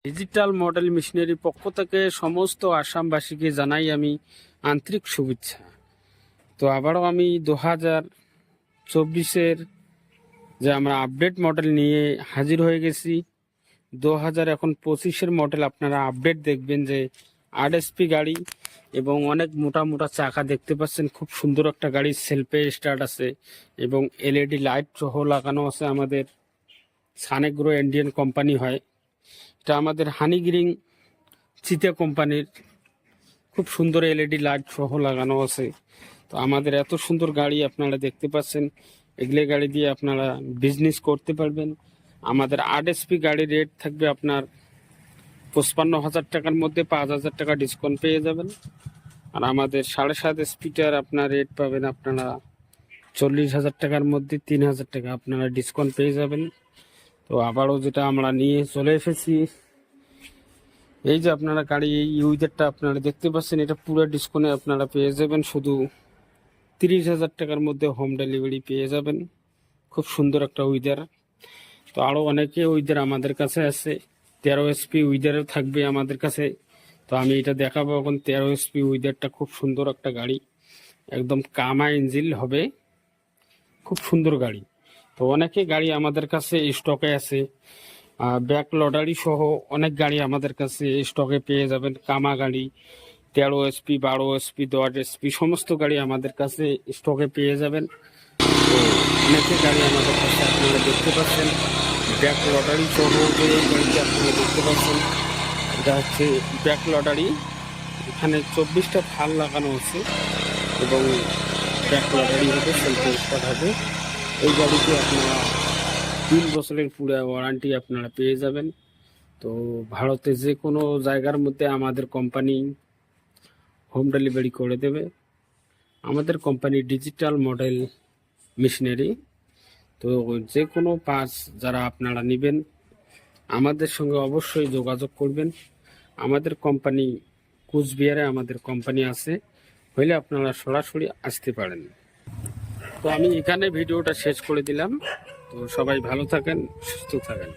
Digital model মেশিনারির পক্ষ থেকে সমস্ত আসামবাসীকে জানাই আমি আন্তরিক শুভেচ্ছা। তো আবারও আমি 2024-এর যে আমরা আপডেট মডেল নিয়ে হাজির হয়ে গেছি। 2025-এর মডেল আপনারা আপডেট দেখবেন যে 8 HP গাড়ি এবং অনেক মোটা মোটা চাকা দেখতে পাচ্ছেন। খুব সুন্দর একটা গাড়ি, সেলফে স্টার্ট আছে এবং LED লাইট সহ লাগানো আছে। আমাদের সানেগ্রো ইন্ডিয়ান কোম্পানি হয়, এটা আমাদের হানিগ্রিং চিতা কোম্পানির। খুব সুন্দর LED লাইট সহ লাগানো আছে। তো আমাদের এত সুন্দর গাড়ি আপনারা দেখতে পাচ্ছেন, এগুলো গাড়ি দিয়ে আপনারা বিজনেস করতে পারবেন। আমাদের 8 HP গাড়ির রেট থাকবে আপনার 55,000 টাকার মধ্যে 5,000 টাকা ডিসকাউন্ট পেয়ে যাবেন। আর আমাদের 7.5 স্পিডের আপনার রেট পাবেন আপনারা 40,000 টাকার মধ্যে 3,000 টাকা আপনারা ডিসকাউন্ট পেয়ে যাবেন। তো আবারও যেটা আমরা নিয়ে চলে এসেছি, এই যে আপনারা গাড়ি এই ইউজারটা আপনারা দেখতে পাচ্ছেন, এটা পুরো ডিসকাউন্টে আপনারা পেয়ে যাবেন। শুধু 30,000 টাকার মধ্যে হোম ডেলিভারি পেয়ে যাবেন। খুব সুন্দর একটা উইদার। তো আরও অনেকে উইদার আমাদের কাছে আছে, 13 HP উইদারও থাকবে আমাদের কাছে। তো আমি এটা দেখাবো এখন। 13 HP উইদারটা খুব সুন্দর একটা গাড়ি, একদম কামা ইঞ্জিন হবে, খুব সুন্দর গাড়ি। তো অনেকে গাড়ি আমাদের কাছে স্টকে আছে, ব্যাক লটারি সহ অনেক গাড়ি আমাদের কাছে স্টকে পেয়ে যাবেন। কামা গাড়ি 13 HP, 12 SP, 10 SP সমস্ত গাড়ি আমাদের কাছে স্টকে পেয়ে যাবেন। তো অনেকে গাড়ি আমাদের কাছে আপনারা দেখতে পাচ্ছেন, ব্যাক লটারি সহ যে গাড়িটি আপনারা দেখতে পাচ্ছেন, এটা হচ্ছে ব্যাক লটারি। এখানে 24টা ফাল লাগানো আছে এবং ব্যাক লটারি হবে, সেলফ স্টার্ট হবে। এই গাড়িতে আপনারা 3 বছরের পুরো ওয়ারেন্টি আপনারা পেয়ে যাবেন। তো ভারতে যে কোনো জায়গার মধ্যে আমাদের কোম্পানি হোম ডেলিভারি করে দেবে। আমাদের কোম্পানি ডিজিটাল মডেল মেশিনারি। তো যে কোনো পার্টস যারা আপনারা নেবেন আমাদের সঙ্গে অবশ্যই যোগাযোগ করবেন। আমাদের কোম্পানি কুচবিহারে আমাদের কোম্পানি আছে, হইলে আপনারা সরাসরি আসতে পারেন। তো আমি এখানে ভিডিওটা শেষ করে দিলাম। তো সবাই ভালো থাকেন, সুস্থ থাকেন।